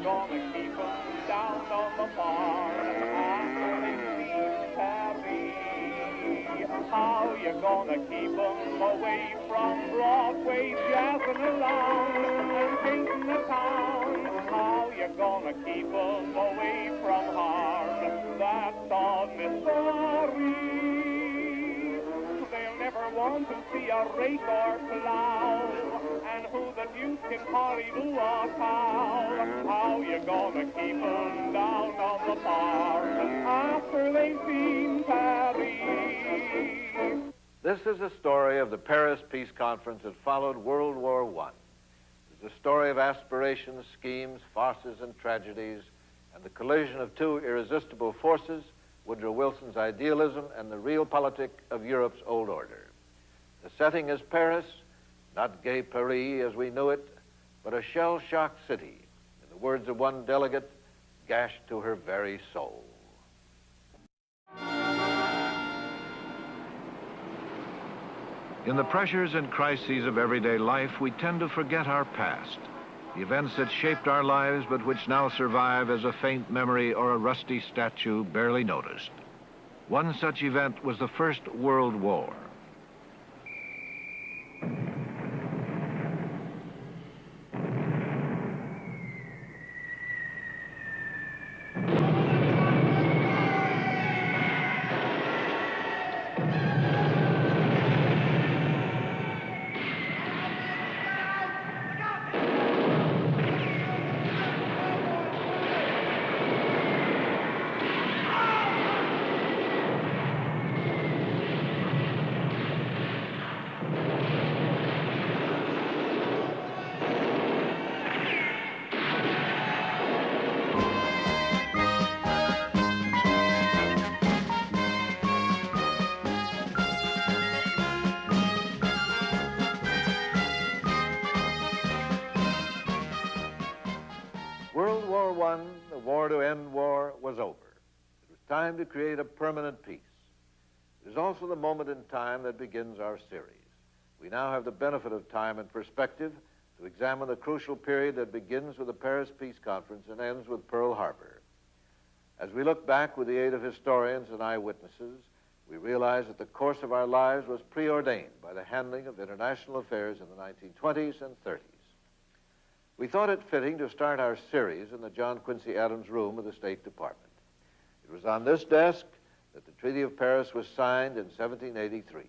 gonna keep them down on the farm after they leave Paris? How you gonna keep them away from Broadway, jazzing around and painting the town? How you gonna keep them away from harm that's on Missouri? They'll never want to see a rake or plow, and who the deuce can hardly do a cow? How you gonna keep them down on the farm after they've seen Paris? This is a story of the Paris Peace Conference that followed World War I. It's a story of aspirations, schemes, farces, and tragedies, and the collision of two irresistible forces, Woodrow Wilson's idealism and the realpolitik of Europe's old order. The setting is Paris, not gay Paris as we knew it, but a shell-shocked city, in the words of one delegate, gashed to her very soul. In the pressures and crises of everyday life, we tend to forget our past, the events that shaped our lives but which now survive as a faint memory or a rusty statue barely noticed. One such event was the First World War. World War I, the war to end war, was over. It was time to create a permanent peace. It is also the moment in time that begins our series. We now have the benefit of time and perspective to examine the crucial period that begins with the Paris Peace Conference and ends with Pearl Harbor. As we look back with the aid of historians and eyewitnesses, we realize that the course of our lives was preordained by the handling of international affairs in the 1920s and 30s. We thought it fitting to start our series in the John Quincy Adams room of the State Department. It was on this desk that the Treaty of Paris was signed in 1783.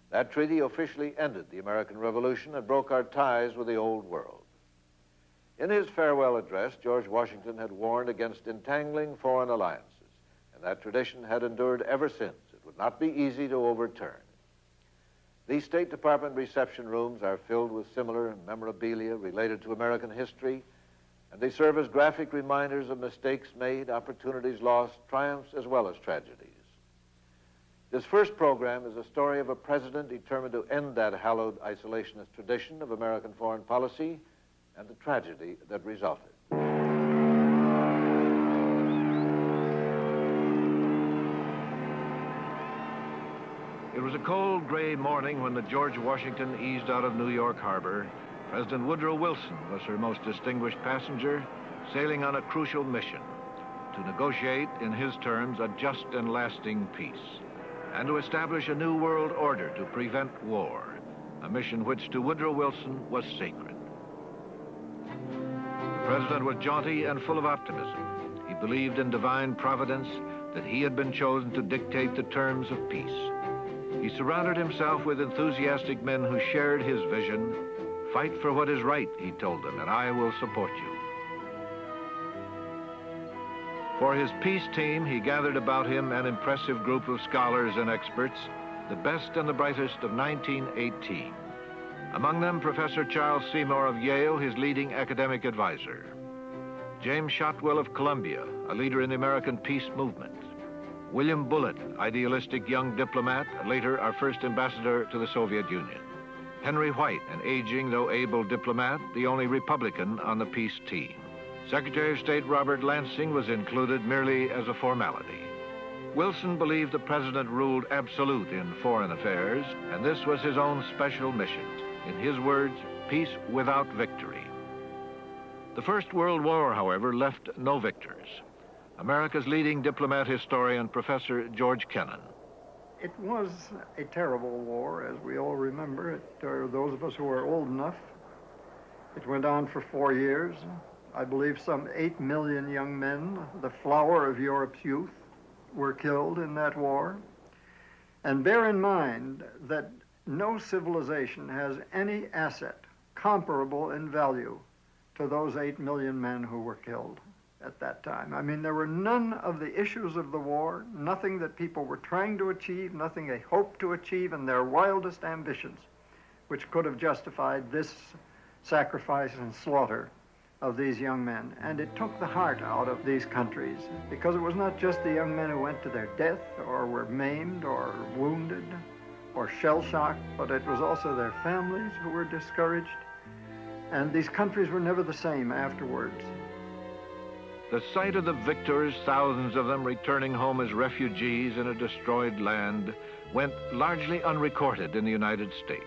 That treaty officially ended the American Revolution and broke our ties with the old world. In his farewell address, George Washington had warned against entangling foreign alliances, and that tradition had endured ever since. It would not be easy to overturn. These State Department reception rooms are filled with similar memorabilia related to American history, and they serve as graphic reminders of mistakes made, opportunities lost, triumphs as well as tragedies. This first program is a story of a president determined to end that hallowed isolationist tradition of American foreign policy and the tragedy that resulted. It was a cold, gray morning when the George Washington eased out of New York Harbor. President Woodrow Wilson was her most distinguished passenger, sailing on a crucial mission to negotiate, in his terms, a just and lasting peace, and to establish a new world order to prevent war, a mission which to Woodrow Wilson was sacred. The president was jaunty and full of optimism. He believed in divine providence, that he had been chosen to dictate the terms of peace. He surrounded himself with enthusiastic men who shared his vision. Fight for what is right, he told them, and I will support you. For his peace team, he gathered about him an impressive group of scholars and experts, the best and the brightest of 1918. Among them, Professor Charles Seymour of Yale, his leading academic advisor. James Shotwell of Columbia, a leader in the American peace movement. William Bullitt, idealistic young diplomat, later our first ambassador to the Soviet Union. Henry White, an aging though able diplomat, the only Republican on the peace team. Secretary of State Robert Lansing was included merely as a formality. Wilson believed the president ruled absolute in foreign affairs, and this was his own special mission. In his words, peace without victory. The First World War, however, left no victors. America's leading diplomat historian, Professor George Kennan. It was a terrible war, as we all remember it, those of us who are old enough. It went on for 4 years. I believe some 8 million young men, the flower of Europe's youth, were killed in that war. And bear in mind that no civilization has any asset comparable in value to those 8 million men who were killed at that time. I mean, there were none of the issues of the war, nothing that people were trying to achieve, nothing they hoped to achieve in their wildest ambitions, which could have justified this sacrifice and slaughter of these young men. And it took the heart out of these countries, because it was not just the young men who went to their death or were maimed or wounded or shell-shocked, but it was also their families who were discouraged. And these countries were never the same afterwards. The sight of the victors, thousands of them returning home as refugees in a destroyed land, went largely unrecorded in the United States.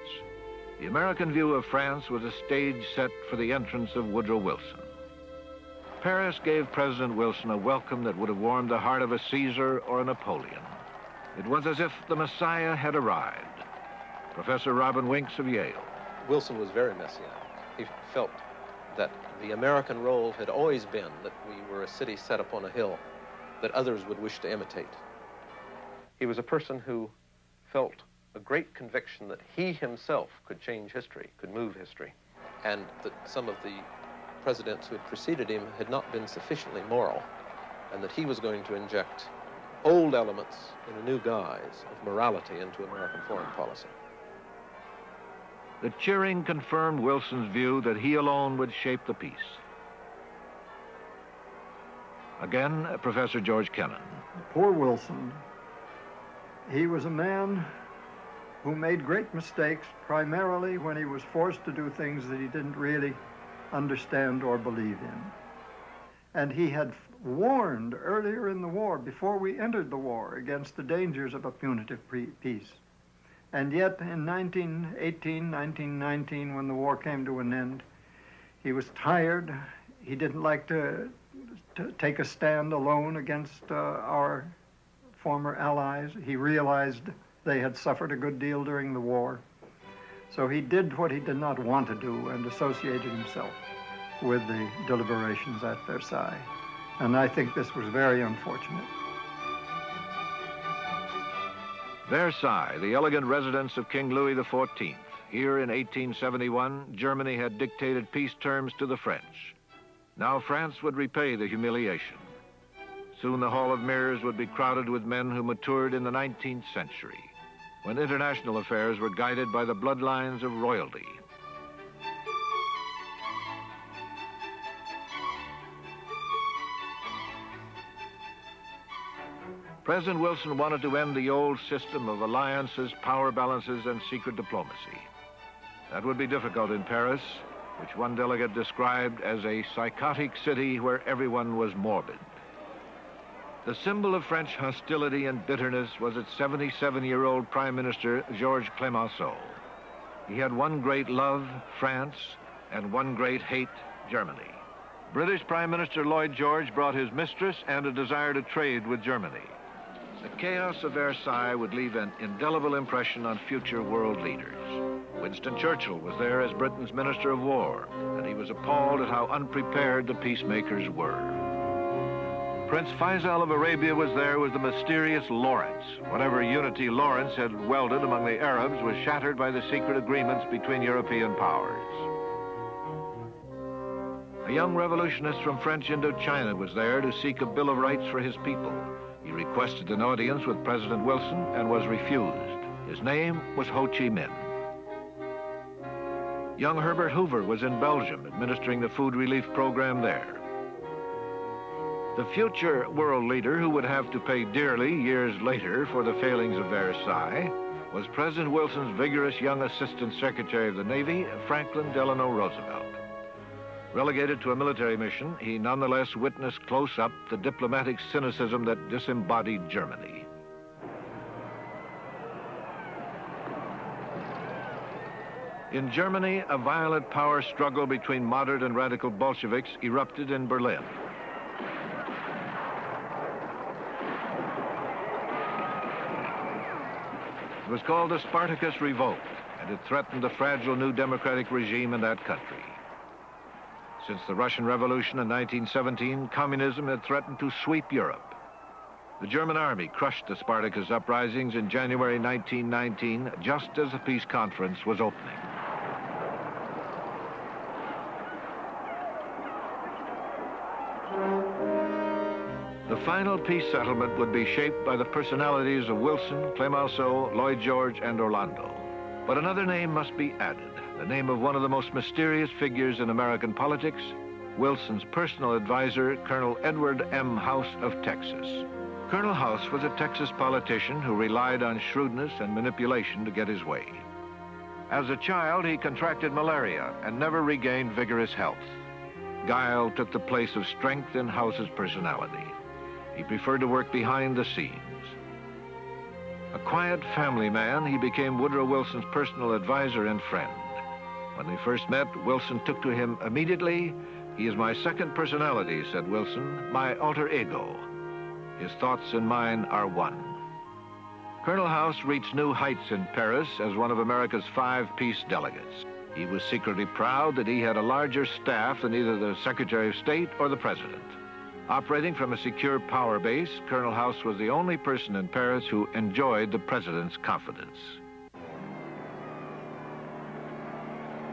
The American view of France was a stage set for the entrance of Woodrow Wilson. Paris gave President Wilson a welcome that would have warmed the heart of a Caesar or a Napoleon. It was as if the Messiah had arrived. Professor Robin Winks of Yale. Wilson was very messianic. He felt that the American role had always been that we were a city set upon a hill that others would wish to imitate. He was a person who felt a great conviction that he himself could change history, could move history, and that some of the presidents who had preceded him had not been sufficiently moral, and that he was going to inject old elements in a new guise of morality into American foreign policy. The cheering confirmed Wilson's view that he alone would shape the peace. Again, Professor George Kennan. Poor Wilson. He was a man who made great mistakes, primarily when he was forced to do things that he didn't really understand or believe in. And he had warned earlier in the war, before we entered the war, against the dangers of a punitive peace. And yet in 1918, 1919, when the war came to an end, he was tired. He didn't like to take a stand alone against our former allies. He realized they had suffered a good deal during the war. So he did what he did not want to do and associated himself with the deliberations at Versailles. And I think this was very unfortunate. Versailles, the elegant residence of King Louis XIV. Here in 1871, Germany had dictated peace terms to the French. Now France would repay the humiliation. Soon the Hall of Mirrors would be crowded with men who matured in the 19th century, when international affairs were guided by the bloodlines of royalty. President Wilson wanted to end the old system of alliances, power balances, and secret diplomacy. That would be difficult in Paris, which one delegate described as a psychotic city where everyone was morbid. The symbol of French hostility and bitterness was its 77-year-old Prime Minister, Georges Clemenceau. He had one great love, France, and one great hate, Germany. British Prime Minister Lloyd George brought his mistress and a desire to trade with Germany. The chaos of Versailles would leave an indelible impression on future world leaders. Winston Churchill was there as Britain's Minister of War, and he was appalled at how unprepared the peacemakers were. Prince Faisal of Arabia was there with the mysterious Lawrence. Whatever unity Lawrence had welded among the Arabs was shattered by the secret agreements between European powers. A young revolutionist from French Indochina was there to seek a Bill of Rights for his people. He requested an audience with President Wilson and was refused. His name was Ho Chi Minh. Young Herbert Hoover was in Belgium administering the food relief program there. The future world leader who would have to pay dearly years later for the failings of Versailles was President Wilson's vigorous young Assistant Secretary of the Navy, Franklin Delano Roosevelt. Relegated to a military mission, he nonetheless witnessed close up the diplomatic cynicism that disembodied Germany. In Germany, a violent power struggle between moderate and radical Bolsheviks erupted in Berlin. It was called the Spartacus Revolt, and it threatened the fragile new democratic regime in that country. Since the Russian Revolution in 1917, communism had threatened to sweep Europe. The German army crushed the Spartacus uprisings in January 1919, just as the peace conference was opening. The final peace settlement would be shaped by the personalities of Wilson, Clemenceau, Lloyd George, and Orlando. But another name must be added, the name of one of the most mysterious figures in American politics, Wilson's personal advisor, Colonel Edward M. House of Texas. Colonel House was a Texas politician who relied on shrewdness and manipulation to get his way. As a child, he contracted malaria and never regained vigorous health. Guile took the place of strength in House's personality. He preferred to work behind the scenes. A quiet family man, he became Woodrow Wilson's personal advisor and friend. When they first met, Wilson took to him immediately. "He is my second personality," said Wilson, "my alter ego. His thoughts and mine are one." Colonel House reached new heights in Paris as one of America's 5 peace delegates. He was secretly proud that he had a larger staff than either the Secretary of State or the President. Operating from a secure power base, Colonel House was the only person in Paris who enjoyed the President's confidence.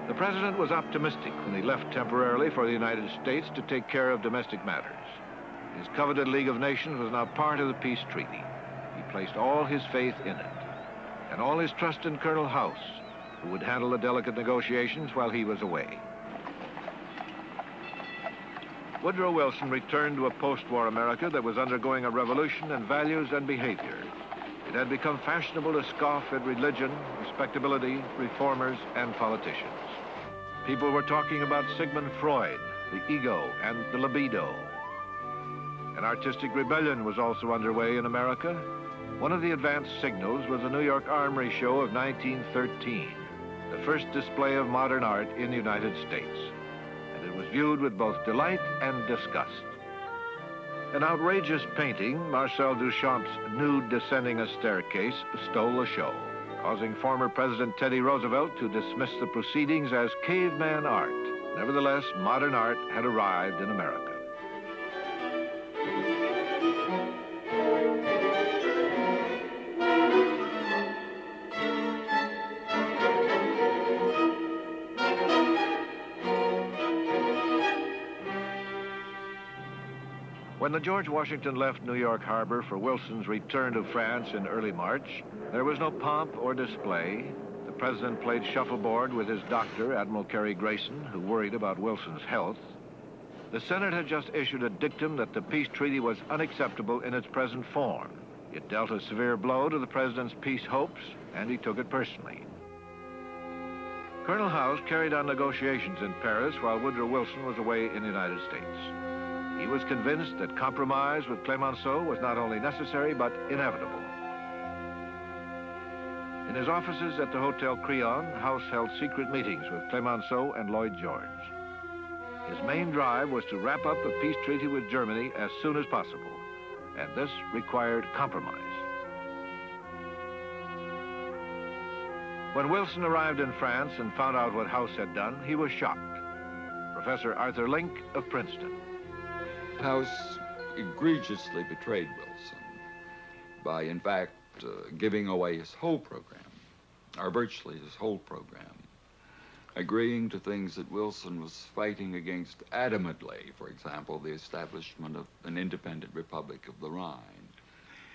The President was optimistic when he left temporarily for the United States to take care of domestic matters. His coveted League of Nations was now part of the peace treaty. He placed all his faith in it, and all his trust in Colonel House, who would handle the delicate negotiations while he was away. Woodrow Wilson returned to a post-war America that was undergoing a revolution in values and behavior. It had become fashionable to scoff at religion, respectability, reformers, and politicians. People were talking about Sigmund Freud, the ego, and the libido. An artistic rebellion was also underway in America. One of the advanced signals was the New York Armory Show of 1913, the first display of modern art in the United States. And it was viewed with both delight and disgust. An outrageous painting, Marcel Duchamp's nude descending a staircase, stole the show, causing former President Teddy Roosevelt to dismiss the proceedings as caveman art. Nevertheless, modern art had arrived in America. When the George Washington left New York Harbor for Wilson's return to France in early March, there was no pomp or display. The president played shuffleboard with his doctor, Admiral Cary Grayson, who worried about Wilson's health. The Senate had just issued a dictum that the peace treaty was unacceptable in its present form. It dealt a severe blow to the president's peace hopes, and he took it personally. Colonel House carried on negotiations in Paris while Woodrow Wilson was away in the United States. He was convinced that compromise with Clemenceau was not only necessary, but inevitable. In his offices at the Hotel Crillon, House held secret meetings with Clemenceau and Lloyd George. His main drive was to wrap up a peace treaty with Germany as soon as possible, and this required compromise. When Wilson arrived in France and found out what House had done, he was shocked. Professor Arthur Link of Princeton. House egregiously betrayed Wilson by, in fact, giving away his whole program, or virtually his whole program, agreeing to things that Wilson was fighting against adamantly, for example, the establishment of an independent Republic of the Rhine,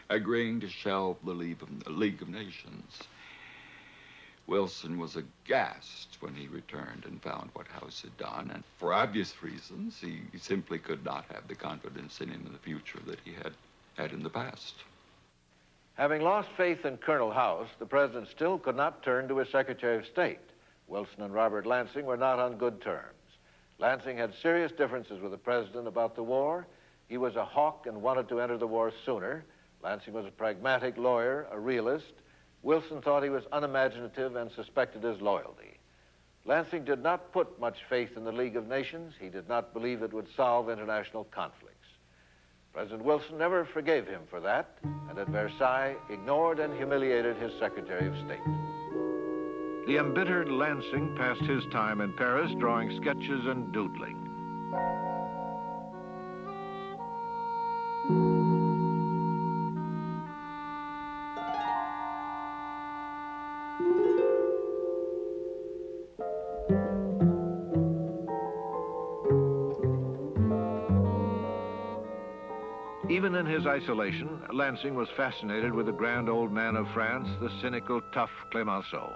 agreeing to shelve the League of Nations. Wilson was aghast when he returned and found what House had done, and for obvious reasons, he simply could not have the confidence in him in the future that he had in the past. Having lost faith in Colonel House, the president still could not turn to his Secretary of State. Wilson and Robert Lansing were not on good terms. Lansing had serious differences with the president about the war. He was a hawk and wanted to enter the war sooner. Lansing was a pragmatic lawyer, a realist. Wilson thought he was unimaginative and suspected his loyalty. Lansing did not put much faith in the League of Nations. He did not believe it would solve international conflicts. President Wilson never forgave him for that, and at Versailles ignored and humiliated his Secretary of State. The embittered Lansing passed his time in Paris drawing sketches and doodling. Even in his isolation, Lansing was fascinated with the grand old man of France, the cynical, tough Clemenceau.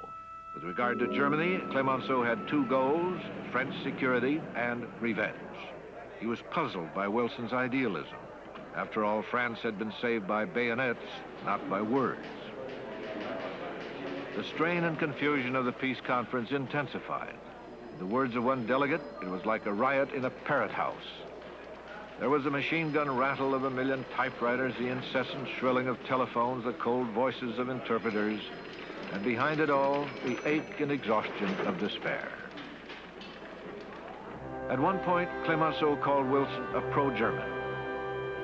With regard to Germany, Clemenceau had two goals: French security and revenge. He was puzzled by Wilson's idealism. After all, France had been saved by bayonets, not by words. The strain and confusion of the peace conference intensified. In the words of one delegate, it was like a riot in a parrot house. There was the machine gun rattle of a million typewriters, the incessant shrilling of telephones, the cold voices of interpreters, and behind it all, the ache and exhaustion of despair. At one point, Clemenceau called Wilson a pro-German.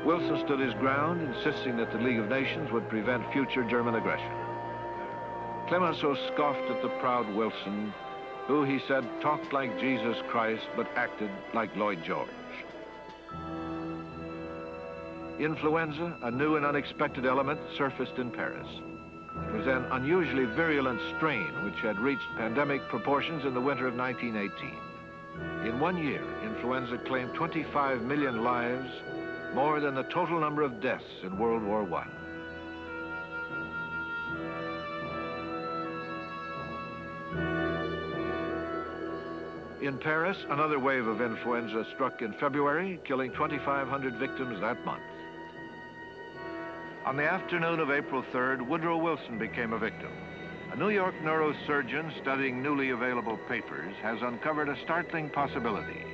Wilson stood his ground, insisting that the League of Nations would prevent future German aggression. Clemenceau scoffed at the proud Wilson, who, he said, talked like Jesus Christ, but acted like Lloyd George. Influenza, a new and unexpected element, surfaced in Paris. It was an unusually virulent strain which had reached pandemic proportions in the winter of 1918. In 1 year, influenza claimed 25 million lives, more than the total number of deaths in World War I. In Paris, another wave of influenza struck in February, killing 2,500 victims that month. On the afternoon of April 3rd, Woodrow Wilson became a victim. A New York neurosurgeon studying newly available papers has uncovered a startling possibility.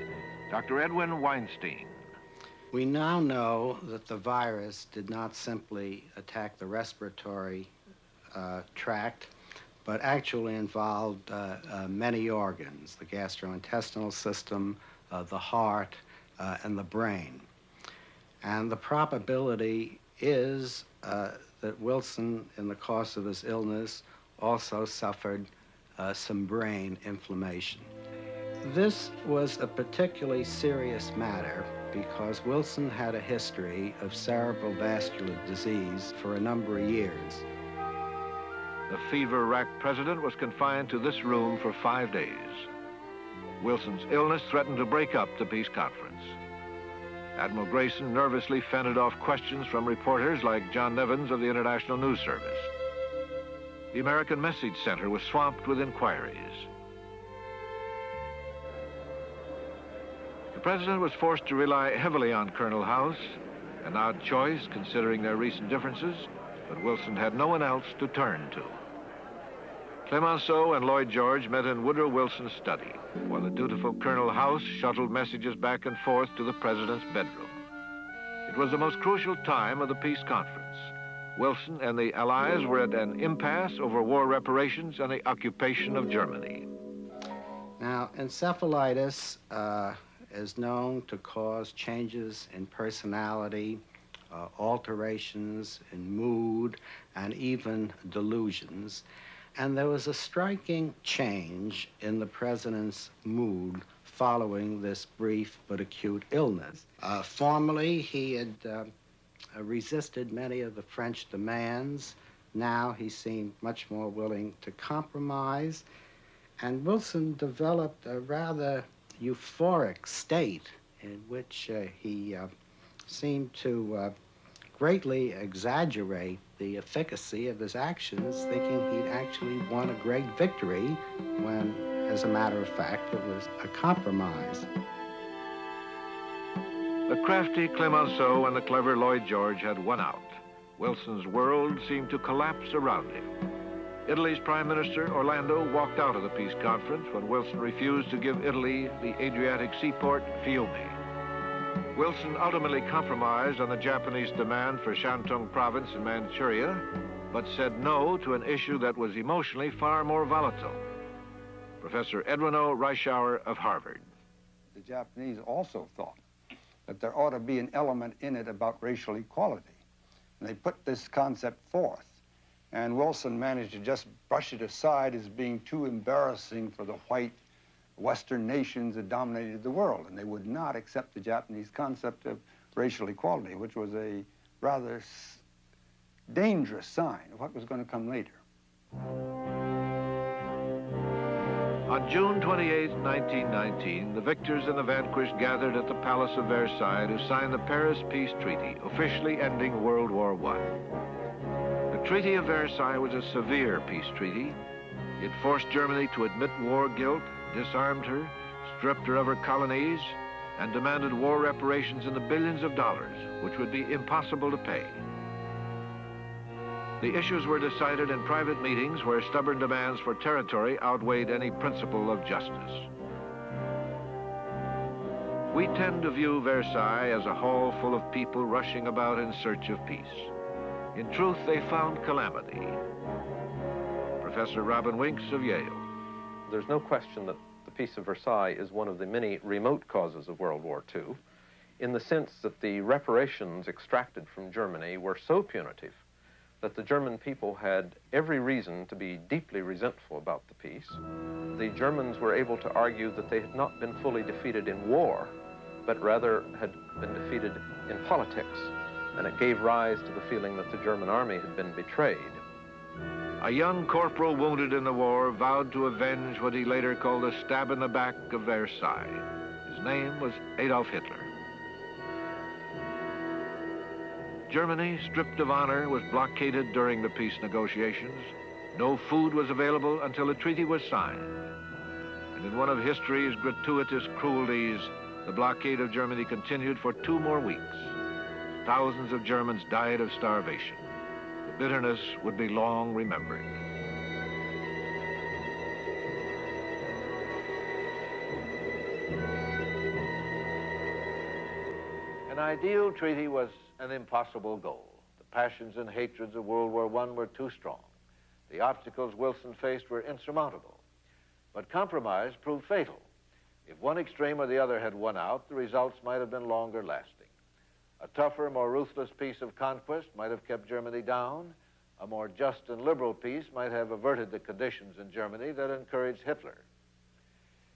Dr. Edwin Winston. We now know that the virus did not simply attack the respiratory tract, but actually involved many organs: the gastrointestinal system, the heart, and the brain. And the probability is that Wilson, in the course of his illness, also suffered some brain inflammation. This was a particularly serious matter because Wilson had a history of cerebral vascular disease for a number of years. The fever-racked president was confined to this room for 5 days. Wilson's illness threatened to break up the peace conference. Admiral Grayson nervously fended off questions from reporters like John Nevins of the International News Service. The American Message Center was swamped with inquiries. The president was forced to rely heavily on Colonel House, an odd choice considering their recent differences, but Wilson had no one else to turn to. Clemenceau and Lloyd George met in Woodrow Wilson's study, while the dutiful Colonel House shuttled messages back and forth to the president's bedroom. It was the most crucial time of the peace conference. Wilson and the Allies were at an impasse over war reparations and the occupation of Germany. Now, encephalitis is known to cause changes in personality, alterations in mood, and even delusions. And there was a striking change in the president's mood following this brief but acute illness. Formerly, he had resisted many of the French demands. Now he seemed much more willing to compromise. And Wilson developed a rather euphoric state in which he seemed to greatly exaggerate the efficacy of his actions, thinking he'd actually won a great victory when, as a matter of fact, it was a compromise. The crafty Clemenceau and the clever Lloyd George had won out. Wilson's world seemed to collapse around him. Italy's Prime Minister, Orlando, walked out of the peace conference when Wilson refused to give Italy the Adriatic seaport, Fiume. Wilson ultimately compromised on the Japanese demand for Shantung province in Manchuria, but said no to an issue that was emotionally far more volatile. Professor Edwin O. Reischauer of Harvard. The Japanese also thought that there ought to be an element in it about racial equality. And they put this concept forth. And Wilson managed to just brush it aside as being too embarrassing for the white Western nations that dominated the world. And they would not accept the Japanese concept of racial equality, which was a rather dangerous sign of what was going to come later. On June 28, 1919, the victors and the vanquished gathered at the Palace of Versailles to sign the Paris Peace Treaty, officially ending World War I. The Treaty of Versailles was a severe peace treaty. It forced Germany to admit war guilt, disarmed her, stripped her of her colonies, and demanded war reparations in the billions of dollars, which would be impossible to pay. The issues were decided in private meetings where stubborn demands for territory outweighed any principle of justice. We tend to view Versailles as a hall full of people rushing about in search of peace. In truth, they found calamity. Professor Robin Winks of Yale. There's no question that the Peace of Versailles is one of the many remote causes of World War II, in the sense that the reparations extracted from Germany were so punitive that the German people had every reason to be deeply resentful about the peace. The Germans were able to argue that they had not been fully defeated in war, but rather had been defeated in politics, and it gave rise to the feeling that the German army had been betrayed. A young corporal wounded in the war vowed to avenge what he later called the stab in the back of Versailles. His name was Adolf Hitler. Germany, stripped of honor, was blockaded during the peace negotiations. No food was available until the treaty was signed. And in one of history's gratuitous cruelties, the blockade of Germany continued for 2 more weeks. Thousands of Germans died of starvation. The bitterness would be long remembered. An ideal treaty was an impossible goal. The passions and hatreds of World War I were too strong. The obstacles Wilson faced were insurmountable. But compromise proved fatal. If one extreme or the other had won out, the results might have been longer lasting. A tougher, more ruthless peace of conquest might have kept Germany down. A more just and liberal peace might have averted the conditions in Germany that encouraged Hitler.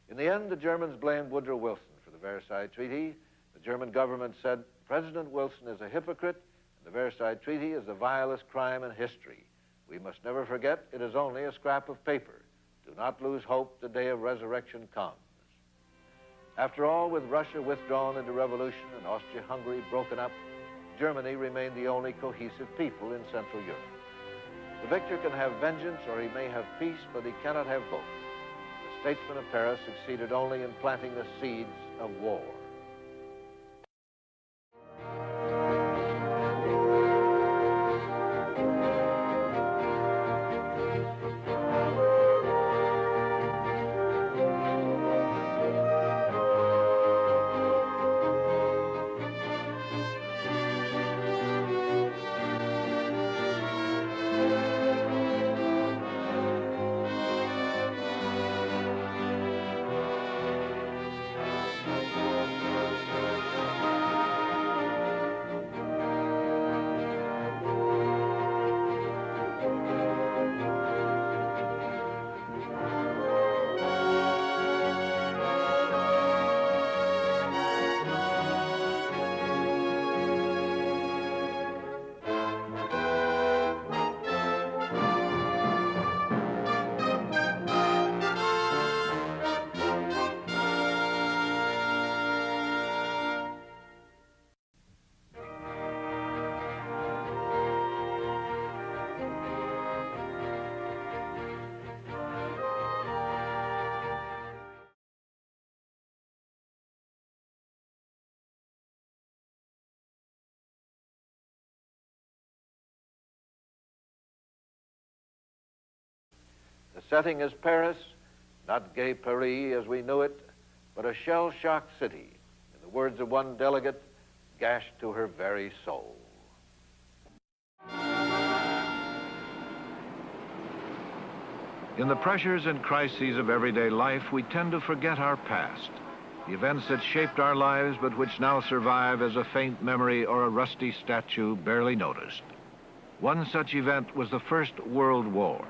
In the end, the Germans blamed Woodrow Wilson for the Versailles Treaty. The German government said, President Wilson is a hypocrite, and the Versailles Treaty is the vilest crime in history. We must never forget it is only a scrap of paper. Do not lose hope, the day of resurrection comes. After all, with Russia withdrawn into revolution and Austria-Hungary broken up, Germany remained the only cohesive people in Central Europe. The victor can have vengeance or he may have peace, but he cannot have both. The statesmen of Paris succeeded only in planting the seeds of war. The setting is Paris, not gay Paris as we knew it, but a shell-shocked city, in the words of one delegate, gashed to her very soul. In the pressures and crises of everyday life, we tend to forget our past, the events that shaped our lives but which now survive as a faint memory or a rusty statue barely noticed. One such event was the First World War.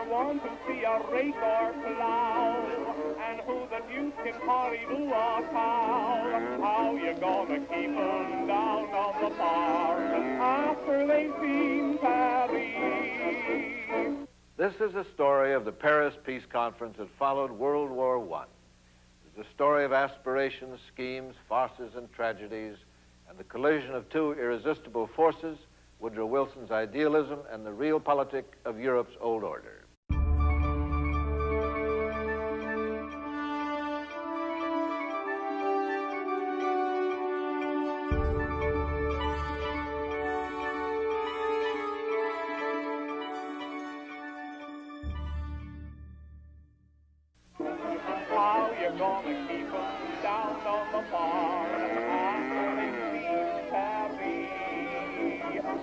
Want to see a rake or plow, and who the deuce can hardly do a cow? How you gonna keep 'em down on the farm after they've seen Paris? This is a story of the Paris Peace Conference that followed World War I. It's a story of aspirations, schemes, farces, and tragedies, and the collision of two irresistible forces, Woodrow Wilson's idealism and the realpolitik of Europe's old order. How you gonna keep 'em down on the farm after they've seen Paris?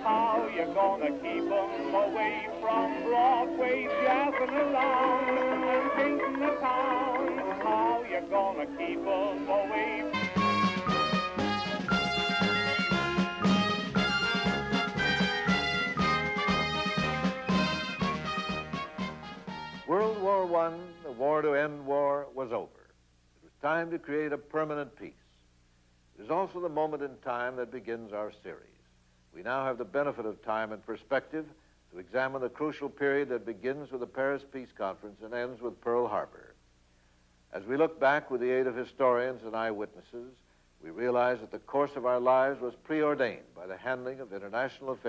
How you gonna keep 'em away from Broadway, jazzing around and painting the town? How you gonna keep 'em away? World War I, the war to end war, was over. It was time to create a permanent peace. It is also the moment in time that begins our series. We now have the benefit of time and perspective to examine the crucial period that begins with the Paris Peace Conference and ends with Pearl Harbor. As we look back with the aid of historians and eyewitnesses, we realize that the course of our lives was preordained by the handling of international affairs